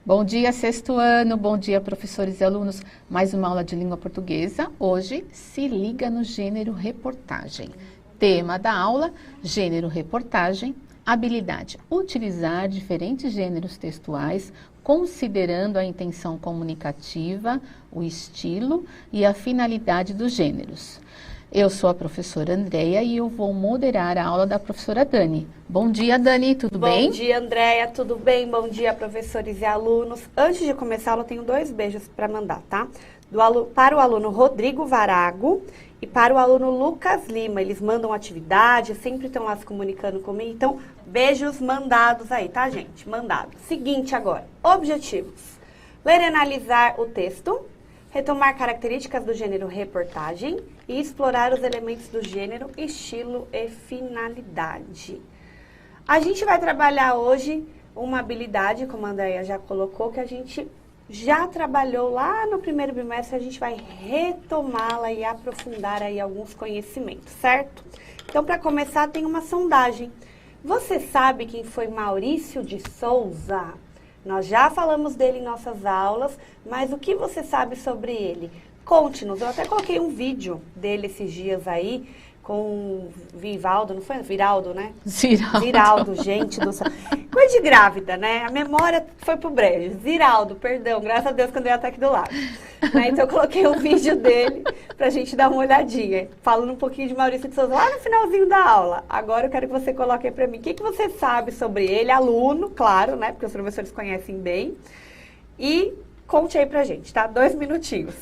Bom dia, sexto ano, bom dia, professores e alunos. Mais uma aula de língua portuguesa. Hoje, se liga no gênero reportagem. Tema da aula, gênero reportagem, habilidade. Utilizar diferentes gêneros textuais, considerando a intenção comunicativa, o estilo e a finalidade dos gêneros. Eu sou a professora Andréia e eu vou moderar a aula da professora Dani. Bom dia, Dani, tudo bem? Bom dia, Andréia, tudo bem? Bom dia, professores e alunos. Antes de começar a aula, eu tenho 2 beijos para mandar, tá? Para o aluno Rodrigo Varago e para o aluno Lucas Lima. Eles mandam atividade, sempre estão lá se comunicando comigo. Então, beijos mandados aí, tá, gente? Mandados. Seguinte agora, objetivos. Ler e analisar o texto. Retomar características do gênero reportagem e explorar os elementos do gênero, estilo e finalidade. A gente vai trabalhar hoje uma habilidade, como a Andréia já colocou, que a gente já trabalhou lá no primeiro bimestre, a gente vai retomá-la e aprofundar aí alguns conhecimentos, certo? Então, para começar, tem uma sondagem. Você sabe quem foi Maurício de Souza? Nós já falamos dele em nossas aulas, mas o que você sabe sobre ele? Conte-nos. Eu até coloquei um vídeo dele esses dias aí, com o Vivaldo, não foi? Viraldo, né? Ziraldo, gente do céu. Coisa de grávida, né? A memória foi pro brejo. Ziraldo, perdão, graças a Deus que o André tá aqui do lado. Né? Então eu coloquei um vídeo dele pra gente dar uma olhadinha. Falando um pouquinho de Maurício de Souza lá no finalzinho da aula. Agora eu quero que você coloque aí pra mim. O que você sabe sobre ele? Aluno, claro, né? Porque os professores conhecem bem. E conte aí pra gente, tá? 2 minutinhos.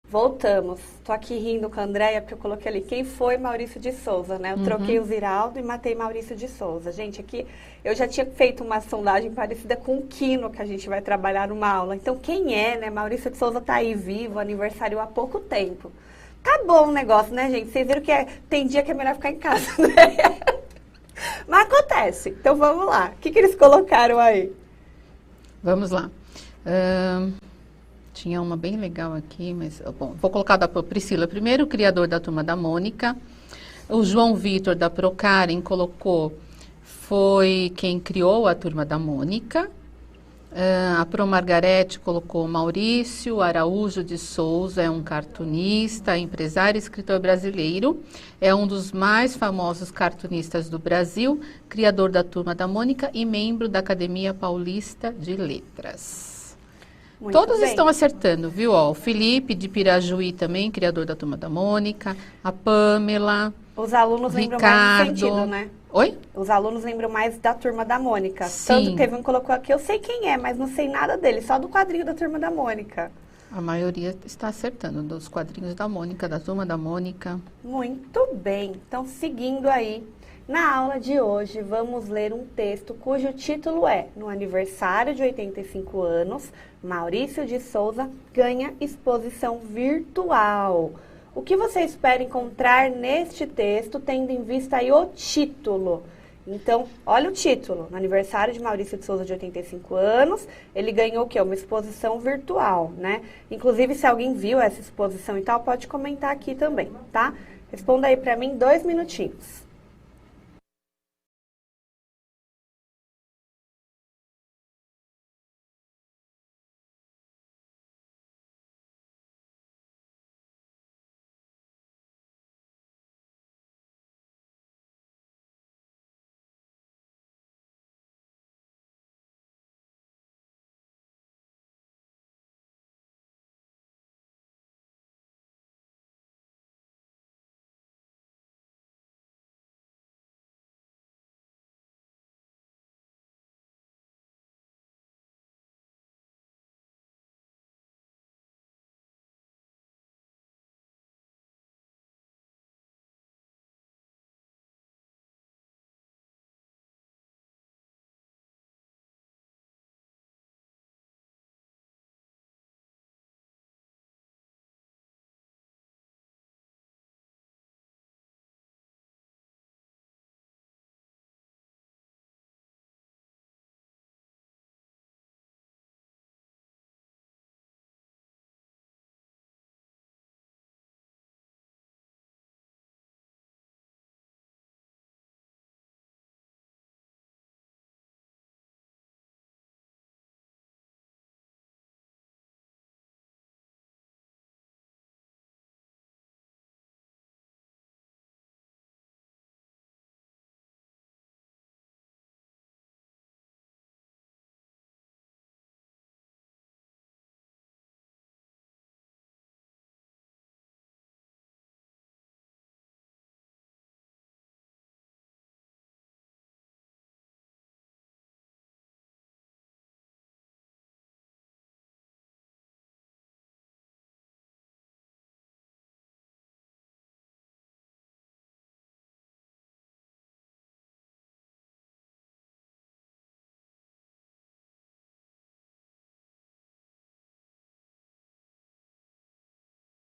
Voltamos. Tô aqui rindo com a Andréia porque eu coloquei ali quem foi Maurício de Souza, né? Eu troquei o Ziraldo e matei Maurício de Souza. Gente, aqui eu já tinha feito uma sondagem parecida com o Quino que a gente vai trabalhar numa aula. Então, quem é, né? Maurício de Souza tá aí vivo, aniversário há pouco tempo. Tá bom o negócio, né, gente? Vocês viram que tem dia que é melhor ficar em casa, né? Mas acontece. Então, vamos lá. O que eles colocaram aí? Vamos lá. Tinha uma bem legal aqui, mas bom, vou colocar da Priscila primeiro, o criador da Turma da Mônica. O João Vitor da Procaren colocou, foi quem criou a Turma da Mônica. A Pro Margarete colocou Maurício Araújo de Souza, é um cartunista, empresário e escritor brasileiro. É um dos mais famosos cartunistas do Brasil, criador da Turma da Mônica e membro da Academia Paulista de Letras. Muito Todos bem. estão acertando, viu? Ó, o Felipe de Pirajuí também, criador da Turma da Mônica. A Pamela, Os alunos lembram mais do sentido, né? Oi? Os alunos lembram mais da Turma da Mônica. Sim. Tanto que teve um que colocou aqui, eu sei quem é, mas não sei nada dele, só do quadrinho da Turma da Mônica. A maioria está acertando, dos quadrinhos da Mônica, da Turma da Mônica. Muito bem. Então, seguindo aí, na aula de hoje, vamos ler um texto cujo título é No aniversário de 85 anos, Maurício de Souza ganha exposição virtual. O que você espera encontrar neste texto, tendo em vista aí o título? Então, olha o título. No aniversário de Maurício de Souza, de 85 anos, ele ganhou o quê? Uma exposição virtual, né? Inclusive, se alguém viu essa exposição e tal, pode comentar aqui também, tá? Responda aí pra mim 2 minutinhos.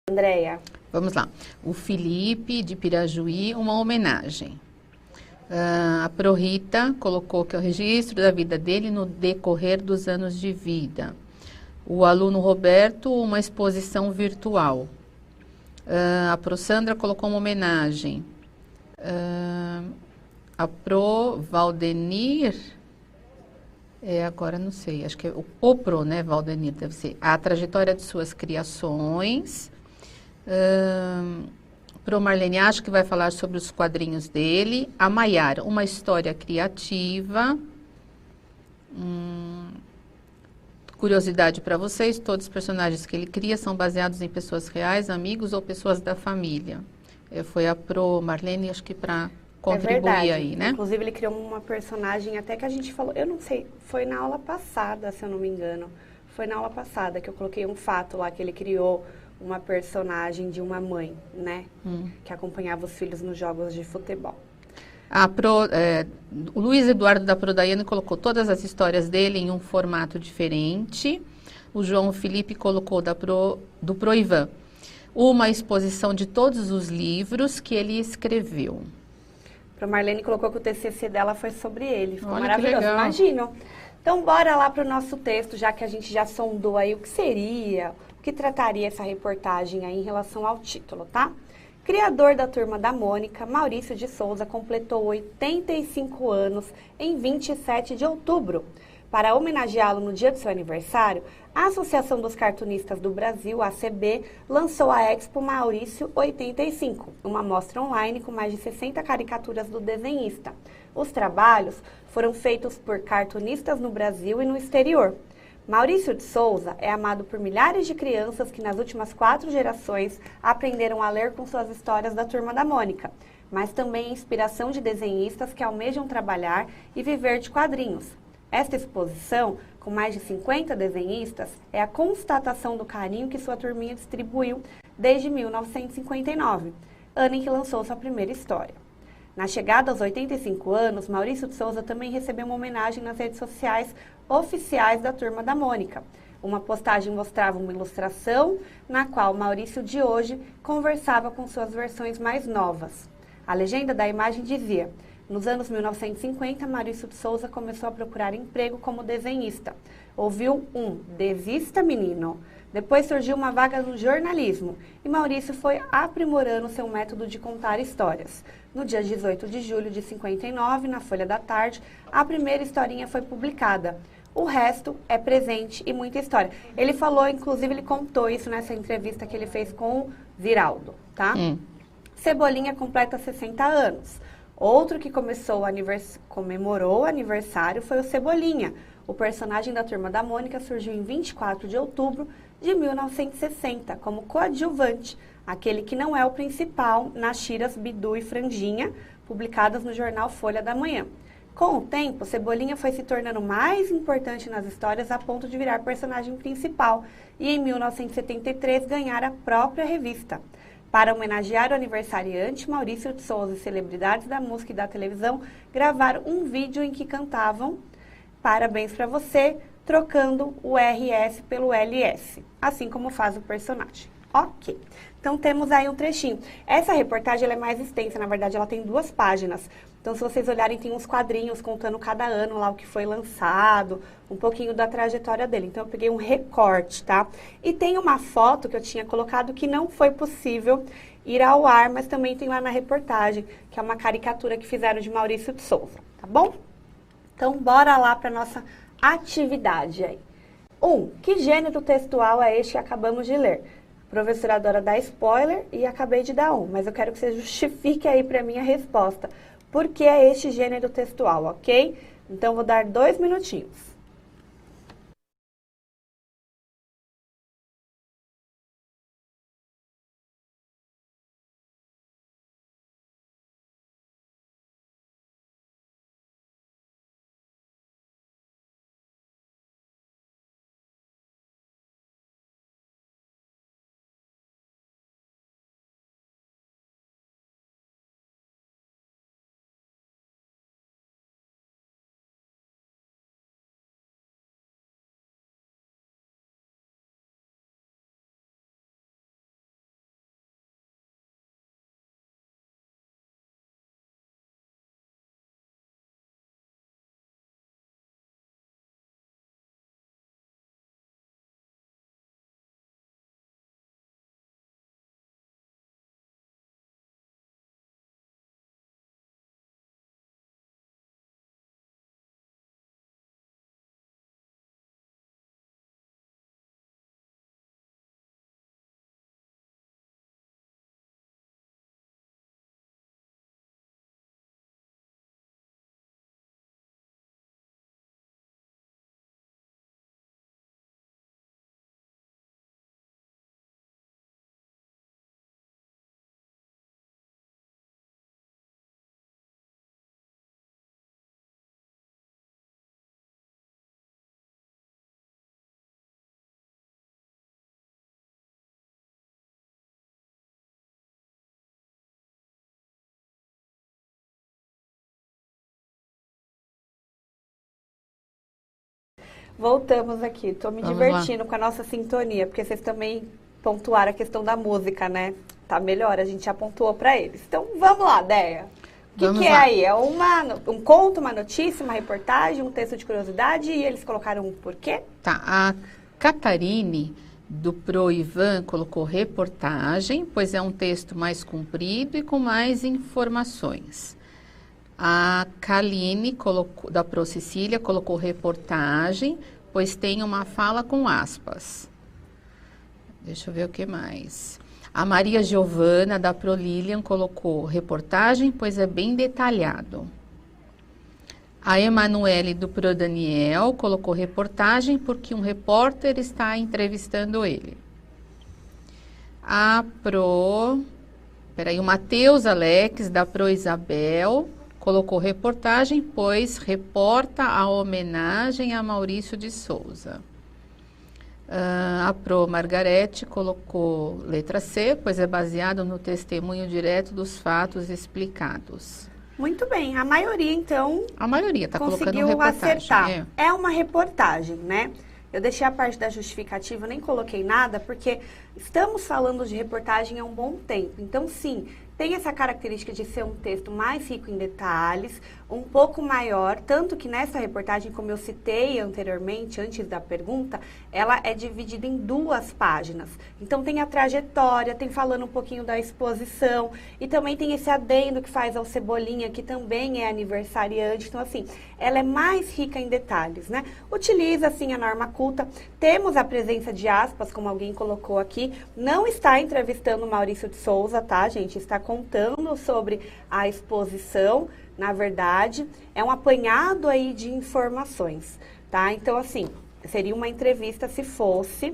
Andréia. Vamos lá. O Felipe, de Pirajuí, uma homenagem. A Prorita colocou que é o registro da vida dele no decorrer dos anos de vida. O aluno Roberto, uma exposição virtual. A Prosandra colocou uma homenagem. A Pro Valdenir, agora não sei, acho que é o Pro, né, Valdenir, deve ser. A trajetória de suas criações. Pro Marlene, acho que vai falar sobre os quadrinhos dele. A Maiara, uma história criativa. Curiosidade para vocês, todos os personagens que ele cria são baseados em pessoas reais, amigos ou pessoas da família. Foi a Pro Marlene, acho que para contribuir aí, né? Inclusive ele criou uma personagem até que a gente falou, eu não sei, foi na aula passada, se eu não me engano. Foi na aula passada que eu coloquei um fato lá que ele criou uma personagem de uma mãe, né? Que acompanhava os filhos nos jogos de futebol. O Luiz Eduardo da Prodaiane colocou todas as histórias dele em um formato diferente. O João Felipe colocou do Proivan uma exposição de todos os livros que ele escreveu. A Marlene colocou que o TCC dela foi sobre ele. Ficou Olha, maravilhoso, imagino. Então, bora lá para o nosso texto, já que a gente já sondou aí o que seria, o que trataria essa reportagem aí em relação ao título, tá? Criador da Turma da Mônica, Maurício de Souza completou 85 anos em 27 de outubro. Para homenageá-lo no dia do seu aniversário, a Associação dos Cartunistas do Brasil, ACB, lançou a Expo Maurício 85, uma mostra online com mais de 60 caricaturas do desenhista. Os trabalhos foram feitos por cartunistas no Brasil e no exterior. Maurício de Souza é amado por milhares de crianças que nas últimas 4 gerações aprenderam a ler com suas histórias da Turma da Mônica. mas também inspiração de desenhistas que almejam trabalhar e viver de quadrinhos. Esta exposição, com mais de 50 desenhistas, é a constatação do carinho que sua turminha distribuiu desde 1959, ano em que lançou sua primeira história. Na chegada aos 85 anos, Maurício de Souza também recebeu uma homenagem nas redes sociais oficiais da Turma da Mônica. Uma postagem mostrava uma ilustração na qual Maurício de hoje conversava com suas versões mais novas. A legenda da imagem dizia: nos anos 1950, Maurício de Souza começou a procurar emprego como desenhista. Ouviu um "desista, menino". Depois surgiu uma vaga no jornalismo e Maurício foi aprimorando seu método de contar histórias. No dia 18 de julho de 59, na Folha da Tarde, a primeira historinha foi publicada. O resto é presente e muita história. Ele falou, inclusive, ele contou isso nessa entrevista que ele fez com o Ziraldo, tá? Cebolinha completa 60 anos. Outro que comemorou o aniversário foi o Cebolinha. O personagem da Turma da Mônica surgiu em 24 de outubro de 1960 como coadjuvante, aquele que não é o principal nas tiras Bidu e Franjinha, publicadas no jornal Folha da Manhã. Com o tempo, Cebolinha foi se tornando mais importante nas histórias a ponto de virar personagem principal e em 1973 ganhar a própria revista. Para homenagear o aniversariante, Maurício de Souza e celebridades da música e da televisão gravaram um vídeo em que cantavam "Parabéns pra você", trocando o RS pelo LS, assim como faz o personagem. Ok, então temos aí um trechinho. Essa reportagem ela é mais extensa, na verdade ela tem 2 páginas. Então se vocês olharem, tem uns quadrinhos contando cada ano lá o que foi lançado, um pouquinho da trajetória dele. Então eu peguei um recorte, tá? E tem uma foto que eu tinha colocado que não foi possível ir ao ar, mas também tem lá na reportagem, que é uma caricatura que fizeram de Maurício de Souza, tá bom? Então bora lá para nossa atividade aí. 1. Que gênero textual é este que acabamos de ler? A professora adora dar spoiler e acabei de dar um, mas eu quero que você justifique aí para mim a resposta. Por que é este gênero textual, ok? Então, vou dar 2 minutinhos. Voltamos aqui. Estou me divertindo com a nossa sintonia, porque vocês também pontuaram a questão da música, né? Tá melhor, a gente já pontuou para eles. Então, vamos lá, Déia. O que é aí? É um conto, uma notícia, uma reportagem, um texto de curiosidade e eles colocaram um porquê? Tá, a Catarine do Pro Ivan colocou reportagem, pois é um texto mais comprido e com mais informações. A Kaline da Pro Cecília colocou reportagem, pois tem uma fala com aspas. Deixa eu ver o que mais. A Maria Giovana da Pro Lilian colocou reportagem, pois é bem detalhado. A Emanuele do Pro Daniel colocou reportagem porque um repórter está entrevistando ele. A Pro peraí, o Matheus Alex, da Pro Isabel, colocou reportagem, pois reporta a homenagem a Maurício de Souza. A Pro Margarete colocou letra C, pois é baseado no testemunho direto dos fatos explicados. Muito bem, a maioria, então, A maioria está colocando conseguiu reportagem. acertar. É uma reportagem, né? Eu deixei a parte da justificativa, nem coloquei nada, porque estamos falando de reportagem há um bom tempo. Então, sim, tem essa característica de ser um texto mais rico em detalhes, um pouco maior, tanto que nessa reportagem, como eu citei anteriormente, antes da pergunta, ela é dividida em 2 páginas. Então, tem a trajetória, tem falando um pouquinho da exposição, e também tem esse adendo que faz ao Cebolinha, que também é aniversariante. Então, assim, ela é mais rica em detalhes, né? Utiliza, assim, a norma culta. Temos a presença de aspas, como alguém colocou aqui. Não está entrevistando o Maurício de Souza, tá, gente? Está contando sobre a exposição. Na verdade, é um apanhado aí de informações, tá? Então, assim, seria uma entrevista se fosse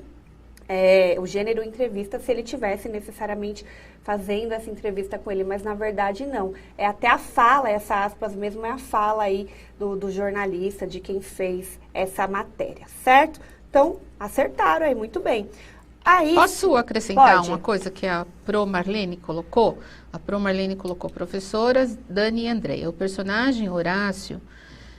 o gênero entrevista, se ele tivesse necessariamente fazendo essa entrevista com ele, mas na verdade não. É até a fala, essa aspas mesmo, é a fala aí do jornalista, de quem fez essa matéria, certo? Então, acertaram aí, muito bem. Aí, posso acrescentar pode. uma coisa que a Pro Marlene colocou? A Pro Marlene colocou professoras Dani e Andréia. O personagem Horácio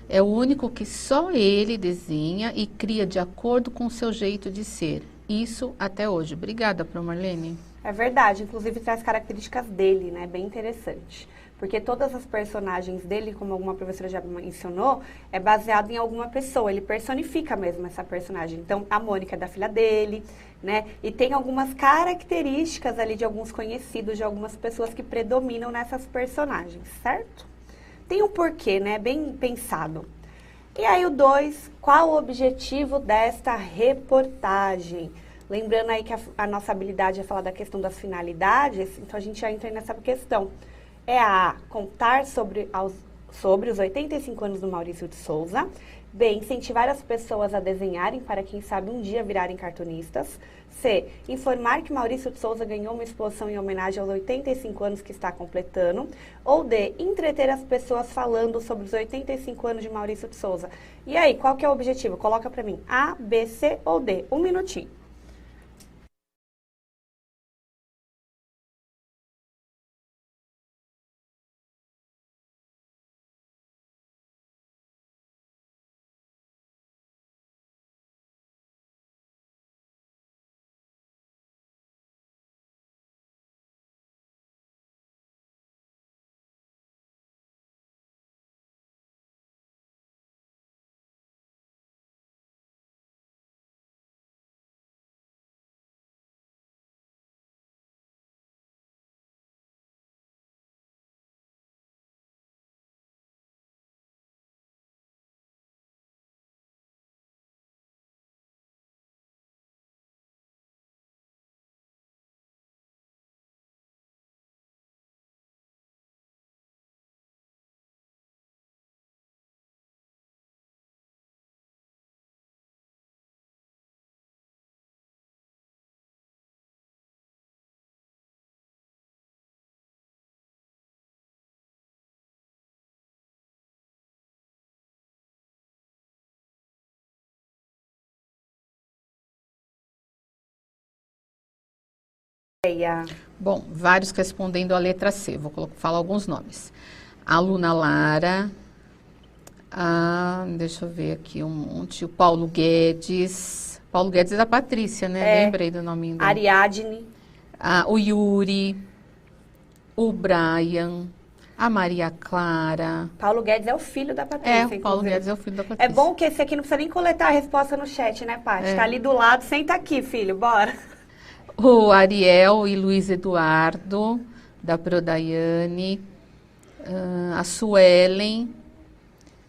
é o único que só ele desenha e cria de acordo com o seu jeito de ser. Isso até hoje. Obrigada, Pro Marlene. É verdade, inclusive traz características dele, né? Bem interessante. Porque todas as personagens dele, como alguma professora já mencionou, é baseado em alguma pessoa. Ele personifica mesmo essa personagem. Então, a Mônica é da filha dele, né? E tem algumas características ali de alguns conhecidos, de algumas pessoas que predominam nessas personagens, certo? Tem um porquê, né? Bem pensado. E aí o 2, qual o objetivo desta reportagem? Lembrando aí que a nossa habilidade é falar da questão das finalidades, então a gente já entra nessa questão. É a contar sobre os 85 anos do Maurício de Souza. B, incentivar as pessoas a desenharem para, quem sabe, um dia virarem cartunistas. C, informar que Maurício de Souza ganhou uma exposição em homenagem aos 85 anos que está completando. Ou D, entreter as pessoas falando sobre os 85 anos de Maurício de Souza. E aí, qual que é o objetivo? Coloca para mim A, B, C ou D. 1 minutinho. Bom, vários respondendo a letra C. Vou falar alguns nomes. A Luna Lara, deixa eu ver aqui um monte. O Paulo Guedes. Paulo Guedes é da Patrícia, né? Lembrei do nominho dele. Ariadne. O Yuri. O Brian. A Maria Clara. Paulo Guedes é o filho da Patrícia, o Paulo Guedes é o filho da Patrícia. É bom que esse aqui não precisa nem coletar a resposta no chat, né, Paty? Tá ali do lado, senta aqui, filho, bora. O Ariel e Luiz Eduardo, da Prodaiane. A Suelen.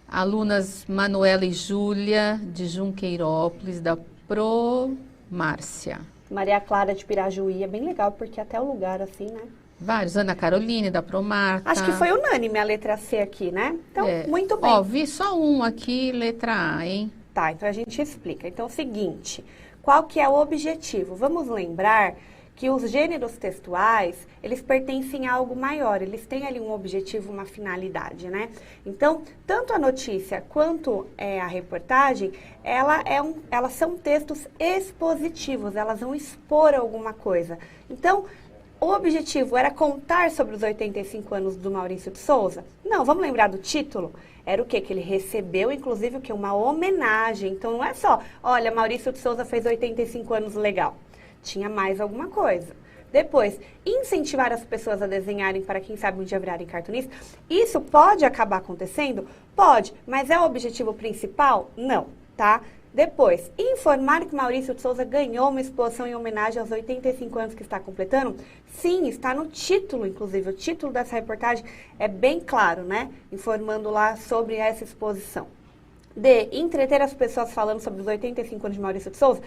Alunas Manuela e Júlia, de Junqueirópolis, da Pro Márcia. Maria Clara de Pirajuí, é bem legal, porque até o lugar assim, né? Vários. Ana Caroline, da Promarta. Acho que foi unânime a letra C aqui, né? Então, muito bem. Ó, vi só um aqui, letra A, hein? Tá, então a gente explica. Então, é o seguinte, qual que é o objetivo? Vamos lembrar que os gêneros textuais, eles pertencem a algo maior, eles têm ali um objetivo, uma finalidade, né? Então, tanto a notícia quanto a reportagem, elas são textos expositivos, elas vão expor alguma coisa. Então, o objetivo era contar sobre os 85 anos do Maurício de Souza? Não, vamos lembrar do título? Era o quê? Que ele recebeu, inclusive, o quê? Uma homenagem. Então, não é só, olha, Maurício de Souza fez 85 anos, legal. Tinha mais alguma coisa. Depois, incentivar as pessoas a desenharem para, quem sabe, um dia virarem cartunistas. Isso pode acabar acontecendo? Pode. Mas é o objetivo principal? Não, tá? Depois, informar que Maurício de Souza ganhou uma exposição em homenagem aos 85 anos que está completando? Sim, está no título, inclusive. O título dessa reportagem é bem claro, né? Informando lá sobre essa exposição. D, entreter as pessoas falando sobre os 85 anos de Maurício de Souza.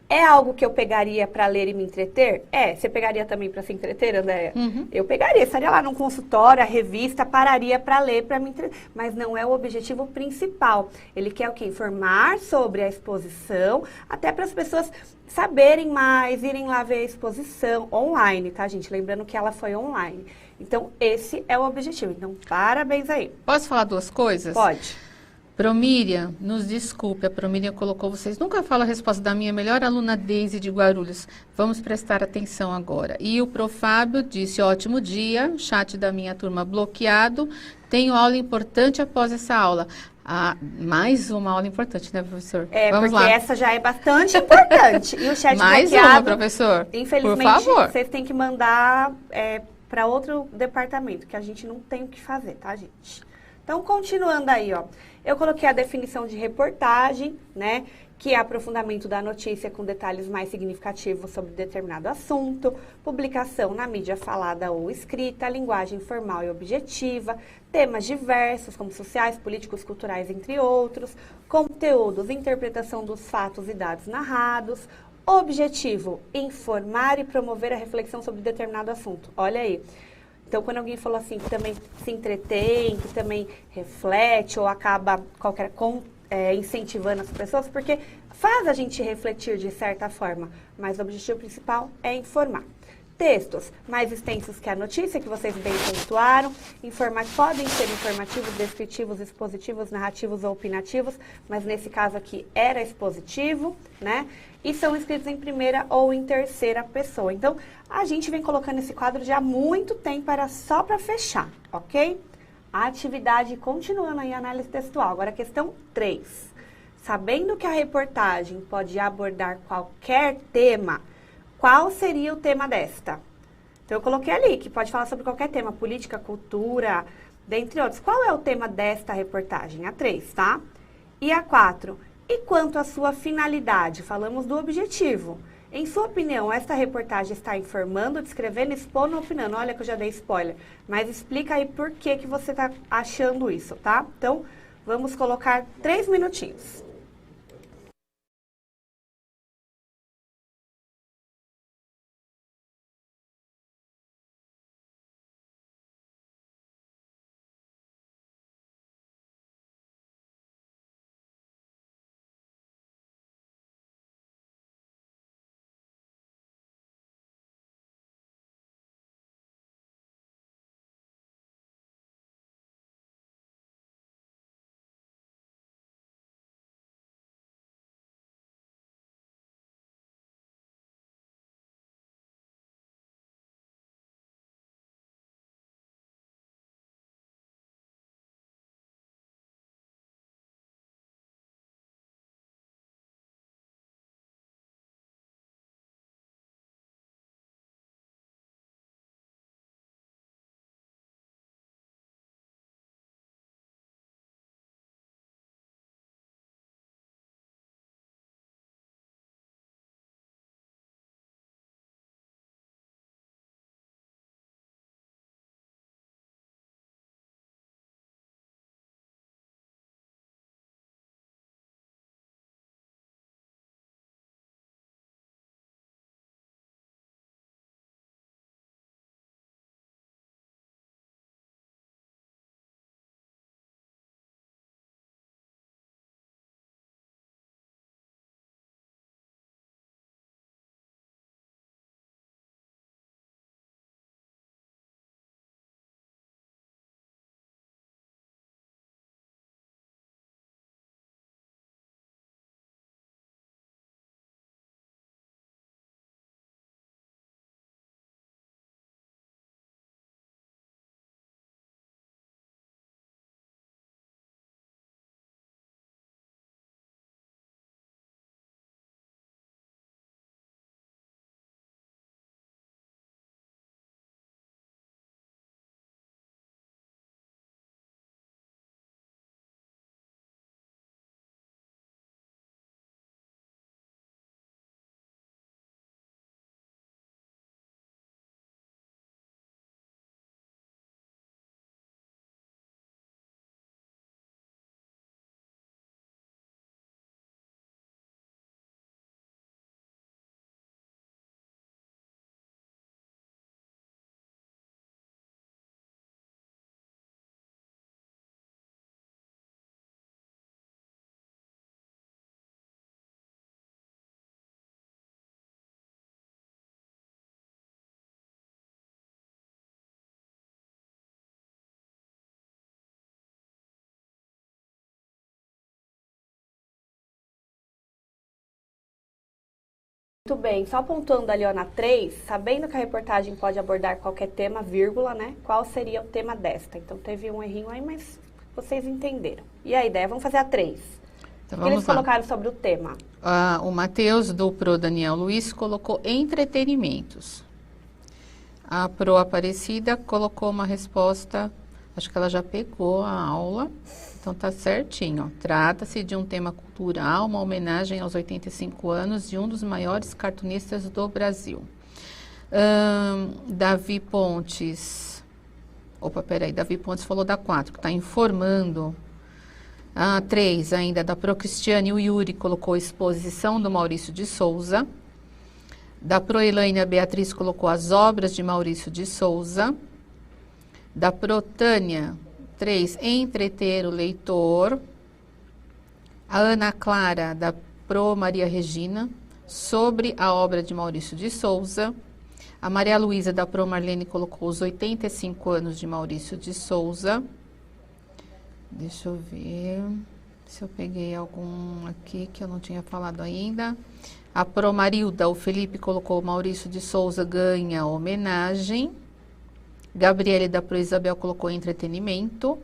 É algo que eu pegaria para ler e me entreter? Você pegaria também para se entreter, Andréia? Uhum. Eu pegaria, estaria lá num consultório, a revista, pararia para ler, para me entreter. Mas não é o objetivo principal. Ele quer o quê? Informar sobre a exposição, até para as pessoas saberem mais, irem lá ver a exposição online, tá, gente? Lembrando que ela foi online. Então, esse é o objetivo. Então, parabéns aí. Posso falar duas coisas? Pode. Promíria, nos desculpe, a Promíria colocou vocês. Nunca falo a resposta da minha melhor aluna Deise de Guarulhos. Vamos prestar atenção agora. E o Profábio disse, ótimo dia, chat da minha turma bloqueado. Tenho aula importante após essa aula. Mais uma aula importante, né, professor? Vamos porque lá. essa já é bastante importante. E o chat mais bloqueado, uma, professor. Infelizmente, por favor. vocês têm que mandar para outro departamento, que a gente não tem o que fazer, tá, gente? Então, continuando aí, ó. Eu coloquei a definição de reportagem, né? Que é aprofundamento da notícia com detalhes mais significativos sobre determinado assunto, publicação na mídia falada ou escrita, linguagem formal e objetiva, temas diversos, como sociais, políticos, culturais, entre outros, conteúdos, interpretação dos fatos e dados narrados, objetivo, informar e promover a reflexão sobre determinado assunto. Olha aí. Então, quando alguém falou assim, que também se entretém, que também reflete ou acaba incentivando as pessoas, porque faz a gente refletir de certa forma, mas o objetivo principal é informar. Textos mais extensos que a notícia, que vocês bem pontuaram, podem ser informativos, descritivos, expositivos, narrativos ou opinativos, mas nesse caso aqui era expositivo, né? E são escritos em primeira ou em terceira pessoa. Então, a gente vem colocando esse quadro já há muito tempo, era só para fechar, ok? A atividade continuando aí, análise textual. Agora, a questão 3. Sabendo que a reportagem pode abordar qualquer tema, qual seria o tema desta? Então, eu coloquei ali, que pode falar sobre qualquer tema, política, cultura, dentre outros. Qual é o tema desta reportagem? A 3, tá? E a 4. E quanto à sua finalidade? Falamos do objetivo. Em sua opinião, esta reportagem está informando, descrevendo, expondo ou opinando? Olha que eu já dei spoiler. Mas explica aí por que você está achando isso, tá? Então, vamos colocar 3 minutinhos. Muito bem, só pontuando ali ó, na 3, sabendo que a reportagem pode abordar qualquer tema, vírgula, né? Qual seria o tema desta? Então teve um errinho aí, mas vocês entenderam. E a ideia? Vamos fazer a 3. Então, O que eles colocaram sobre o tema? O Matheus, do Pro Daniel Luiz, colocou entretenimentos. A Pro Aparecida colocou uma resposta, acho que ela já pegou a aula, então tá certinho. Ó. Trata-se de um tema cultural, uma homenagem aos 85 anos de um dos maiores cartunistas do Brasil. Davi Pontes, Davi Pontes falou da 4, que está informando. A 3 ainda da Pro Cristiane, o Yuri colocou exposição do Maurício de Souza. Da Pro Elaine, a Beatriz colocou as obras de Maurício de Souza. Da Pro Tânia, 3, entreter o leitor. A Ana Clara, da Pro Maria Regina, sobre a obra de Maurício de Souza. A Maria Luísa, da Pro Marlene, colocou os 85 anos de Maurício de Souza. Deixa eu ver se eu peguei algum aqui que eu não tinha falado ainda. A Pro Marilda, o Felipe colocou Maurício de Souza ganha homenagem. Gabriele da Pro Isabel colocou entretenimento.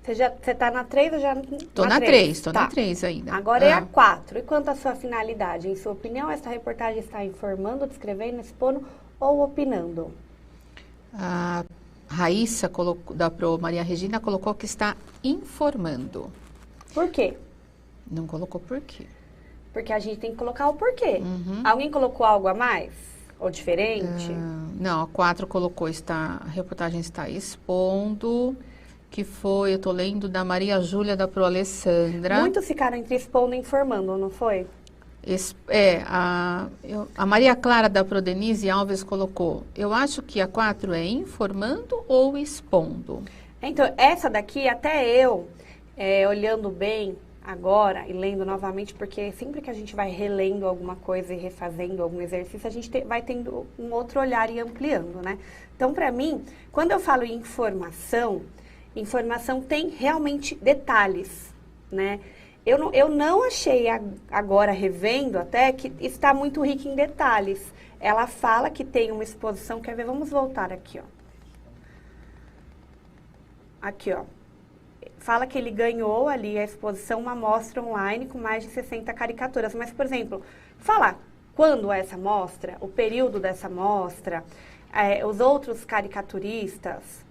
Você tá na 3 ou já Tô na 3 na 3 ainda. Agora é a 4. E quanto à sua finalidade? Em sua opinião, esta reportagem está informando, descrevendo, expondo ou opinando? A Raíssa, da Pro Maria Regina, colocou que está informando. Por quê? Não colocou por quê. Porque a gente tem que colocar o porquê. Uhum. Alguém colocou algo a mais? Ou diferente? Não, a 4 colocou, a reportagem está expondo, que foi, eu tô lendo, da Maria Júlia, da Pro Alessandra. Muitos ficaram entre expondo e informando, não foi? A Maria Clara, da Pro Denise Alves, colocou, eu acho que a 4 é informando ou expondo? Então, essa daqui, até eu, olhando bem agora e lendo novamente, porque sempre que a gente vai relendo alguma coisa e refazendo algum exercício, a gente vai tendo um outro olhar e ampliando, né? Então, para mim, quando eu falo em informação tem realmente detalhes, né? Eu não achei agora, revendo até, que está muito rica em detalhes. Ela fala que tem uma exposição, quer ver? Vamos voltar aqui, ó. Aqui, ó. Fala que ele ganhou ali a exposição, uma mostra online com mais de 60 caricaturas. Mas, por exemplo, fala quando é essa mostra, o período dessa mostra, os outros caricaturistas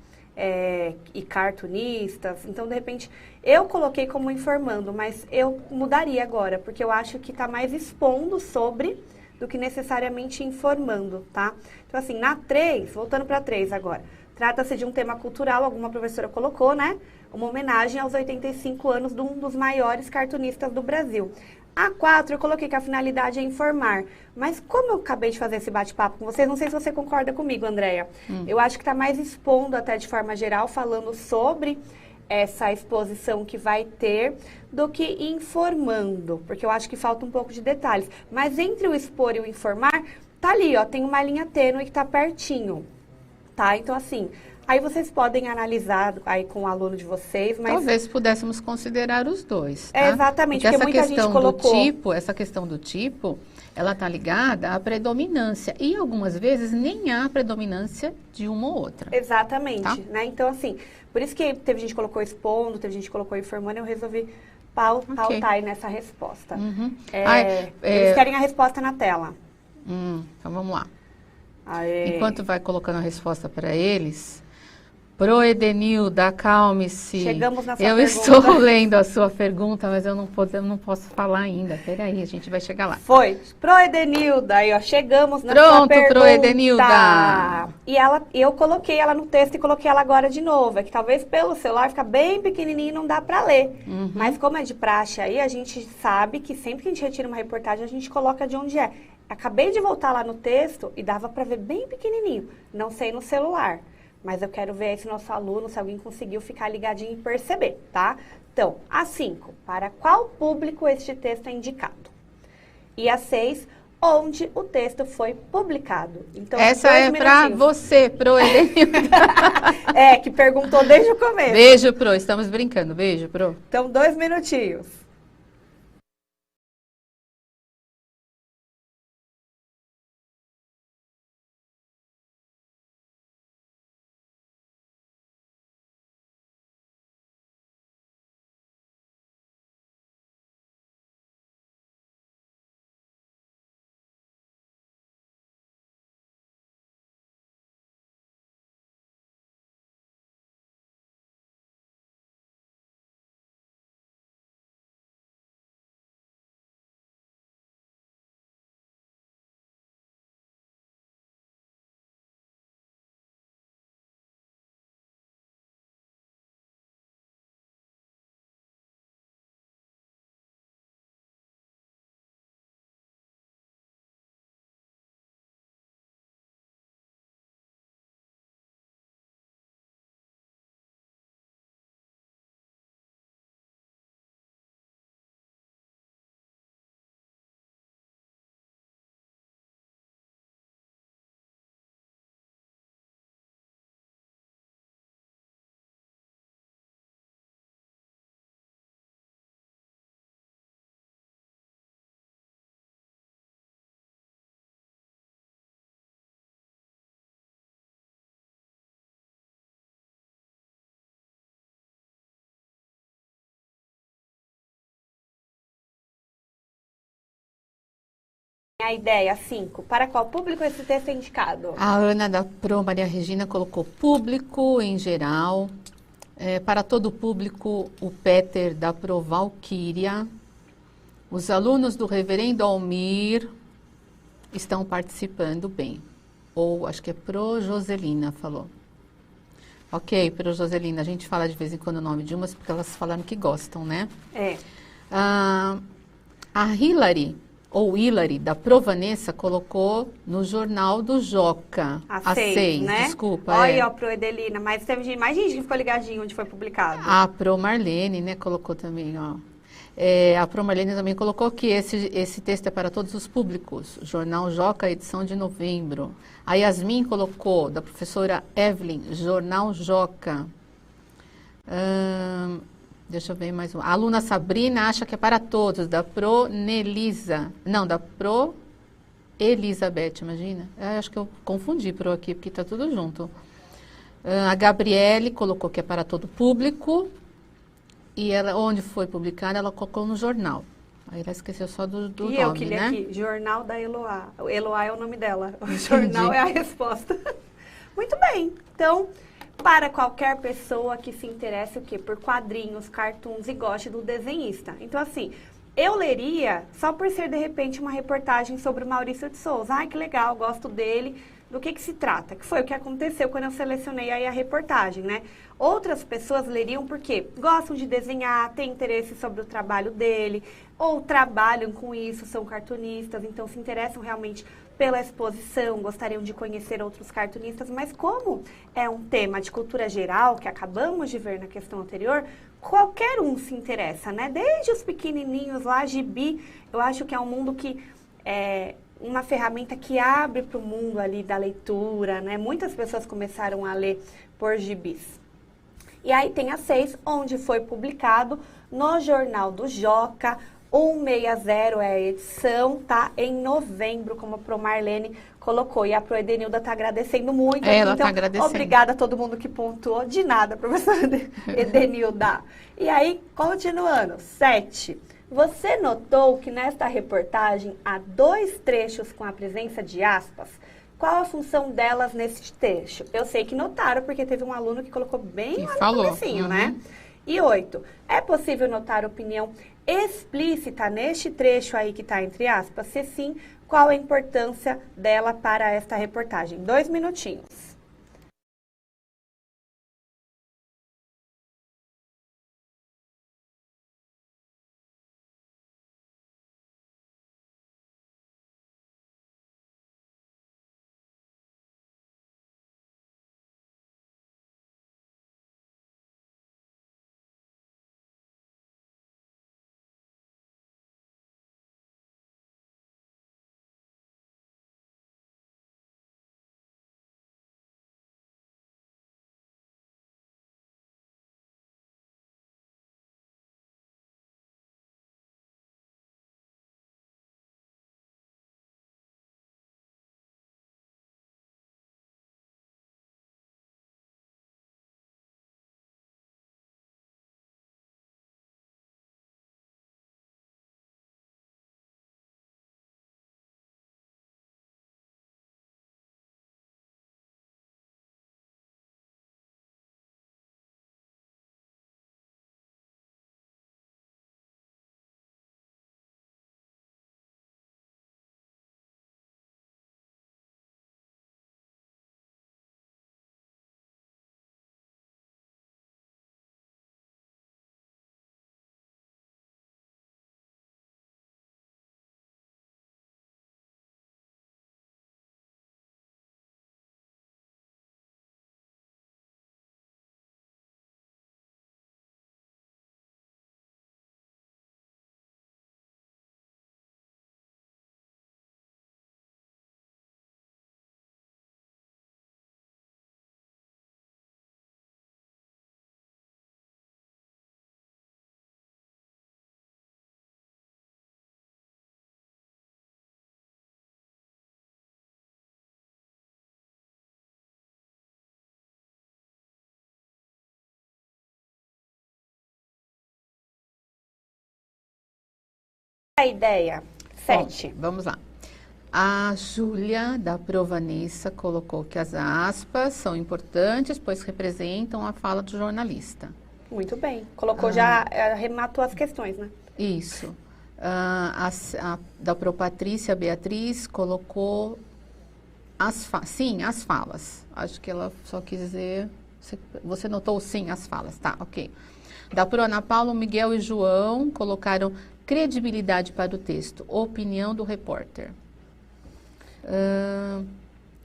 e cartunistas. Então, de repente, eu coloquei como informando, mas eu mudaria agora, porque eu acho que está mais expondo sobre do que necessariamente informando, tá? Então, assim, na 3, voltando para 3 agora, trata-se de um tema cultural, alguma professora colocou, né? Uma homenagem aos 85 anos de um dos maiores cartunistas do Brasil. A 4, eu coloquei que a finalidade é informar. Mas como eu acabei de fazer esse bate-papo com vocês, não sei se você concorda comigo, Andréia. Eu acho que está mais expondo até de forma geral, falando sobre essa exposição que vai ter, do que informando. Porque eu acho que falta um pouco de detalhes. Mas entre o expor e o informar, tá ali, ó, tem uma linha tênue que tá pertinho. Tá? Então, assim, aí vocês podem analisar aí com o aluno de vocês, mas... Talvez pudéssemos considerar os dois, tá? Exatamente, porque muita gente colocou... Essa questão do tipo, ela tá ligada à predominância. E algumas vezes nem há predominância de uma ou outra. Exatamente, tá? Né? Então, assim, por isso que teve gente que colocou expondo, teve gente que colocou informando, eu resolvi pautar aí nessa resposta. Uhum. Eles querem a resposta na tela. Então, vamos lá. Aê. Enquanto vai colocando a resposta para eles, Pro Edenilda, acalme-se. Chegamos na sua pergunta. Estou lendo a sua pergunta, mas eu não posso falar ainda. Peraí, a gente vai chegar lá. Foi. Pro Edenilda, aí ó, chegamos na sua pergunta. Pronto, Pro Edenilda. E eu coloquei ela no texto e coloquei ela agora de novo. É que talvez pelo celular fica bem pequenininho e não dá para ler. Mas como é de praxe aí, a gente sabe que sempre que a gente retira uma reportagem, a gente coloca de onde é. Acabei de voltar lá no texto e dava para ver bem pequenininho. Não sei no celular, mas eu quero ver esse nosso aluno, se alguém conseguiu ficar ligadinho e perceber, tá? Então, a 5, para qual público este texto é indicado? E a 6, onde o texto foi publicado. Então, essa é para você, Pro Edenilda. Que perguntou desde o começo. Beijo, Pro, estamos brincando. Beijo, Pro. Então, 2 minutinhos. A ideia 5. Para qual público esse texto é indicado? A Ana da Pro Maria Regina colocou público em geral. Para todo o público, o Peter da Pro Valquíria. Os alunos do Reverendo Almir estão participando bem. Ou acho que é Pro Joselina falou. Ok, Pro Joselina, a gente fala de vez em quando o nome de umas porque elas falaram que gostam, né? A Hilary, ou Hilary, da Pro Vanessa, colocou no Jornal do Joca. A 6, né? Desculpa. Olha aí, ó, Pro Edelina, mas teve mais gente que ficou ligadinho onde foi publicado. A Pro Marlene, né, colocou também, ó. A Pro Marlene também colocou que esse texto é para todos os públicos. Jornal Joca, edição de novembro. A Yasmin colocou, da professora Evelyn, Jornal Joca. Deixa eu ver mais um. A aluna Sabrina acha que é para todos, da Pro Nelisa. Não, da Pro Elizabeth, imagina. Acho que eu confundi Pro aqui, porque está tudo junto. A Gabriele colocou que é para todo público. E ela, onde foi publicada, ela colocou no jornal. Aí ela esqueceu só do nome, eu que li né? aqui, Jornal da Eloá. Eloá é o nome dela. O jornal é a resposta. Muito bem. Então, para qualquer pessoa que se interesse o quê? Por quadrinhos, cartoons e goste do desenhista. Então, assim, eu leria só por ser, de repente, uma reportagem sobre o Maurício de Souza. Ai, que legal, gosto dele. Do que se trata? Que foi o que aconteceu quando eu selecionei aí a reportagem, né? Outras pessoas leriam porque gostam de desenhar, têm interesse sobre o trabalho dele, ou trabalham com isso, são cartunistas, então se interessam realmente pela exposição, gostariam de conhecer outros cartunistas, mas como é um tema de cultura geral, que acabamos de ver na questão anterior, qualquer um se interessa, né? Desde os pequenininhos lá, gibi, eu acho que é um mundo que é uma ferramenta que abre para o mundo ali da leitura, né? Muitas pessoas começaram a ler por gibis. E aí tem a 6, onde foi publicado no Jornal do Joca, 160 é a edição, tá? Em novembro, como a Pro Marlene colocou. E a Pro Edenilda está agradecendo muito. Ela então, tá agradecendo. Obrigada a todo mundo que pontuou. De nada, professora Edenilda. E aí, continuando, 7. Você notou que nesta reportagem há 2 trechos com a presença de aspas? Qual a função delas nesse trecho? Eu sei que notaram, porque teve um aluno que colocou bem lá no comecinho, né? E 8. É possível notar opinião explícita neste trecho aí que está entre aspas? Se sim, qual a importância dela para esta reportagem? 2 minutinhos. A ideia 7. Bom, vamos lá. A Júlia, da Provanessa, colocou que as aspas são importantes, pois representam a fala do jornalista. Muito bem. Colocou já, arrematou as questões, né? Isso. Da Propatrícia Beatriz colocou as falas. Acho que ela só quis dizer... Você notou sim, as falas, tá, ok. Da Pro Ana Paula, Miguel e João colocaram credibilidade para o texto, opinião do repórter.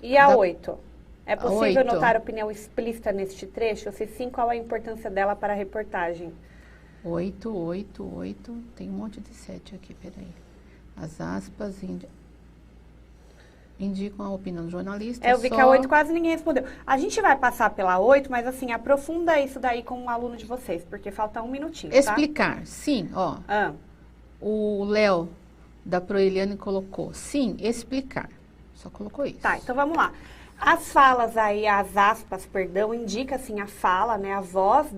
E a 8? É possível 8. notar opinião explícita neste trecho? Se sim, qual a importância dela para a reportagem? 8. Tem um monte de 7 aqui, peraí. As aspas indicam a opinião do jornalista. Eu vi que a 8 quase ninguém respondeu. A gente vai passar pela 8, mas assim, aprofunda isso daí com um aluno de vocês, porque falta um minutinho, tá? Explicar, sim, ó. O Léo, da Proeliane, colocou, sim, explicar. Só colocou isso. Tá, então vamos lá. As falas aí, as aspas, perdão, indica assim a fala, né, a voz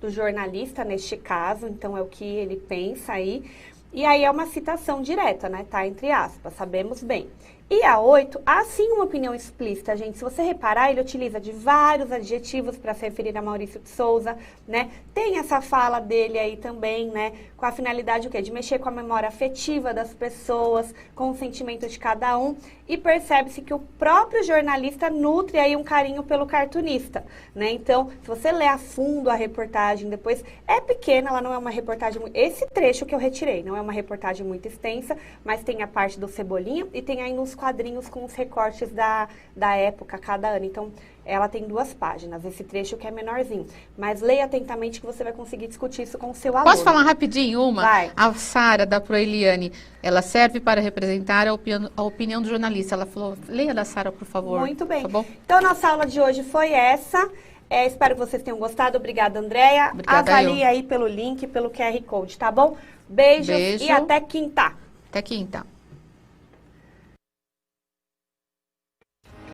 do jornalista neste caso, então é o que ele pensa aí. E aí é uma citação direta, né, tá, entre aspas, sabemos bem. E a 8, há sim uma opinião explícita, gente. Se você reparar, ele utiliza de vários adjetivos para se referir a Maurício de Souza, né? Tem essa fala dele aí também, né? Com a finalidade o quê? De mexer com a memória afetiva das pessoas, com o sentimento de cada um. E percebe-se que o próprio jornalista nutre aí um carinho pelo cartunista, né? Então, se você ler a fundo a reportagem depois, é pequena, ela não é uma reportagem... Esse trecho que eu retirei, não é uma reportagem muito extensa, mas tem a parte do Cebolinha e tem ainda uns quadrinhos com os recortes da época, cada ano. Então, ela tem 2 páginas, esse trecho que é menorzinho. Mas leia atentamente que você vai conseguir discutir isso com o seu aluno. Posso falar rapidinho uma? Vai. A Sara, da Proeliane, ela serve para representar a opinião do jornalista. Ela falou, leia da Sara, por favor. Muito bem. Tá bom? Então, nossa aula de hoje foi essa. Espero que vocês tenham gostado. Obrigada, Andréia. Avalie aí pelo link, pelo QR Code, tá bom? Beijos Beijo. e até quinta. Até quinta.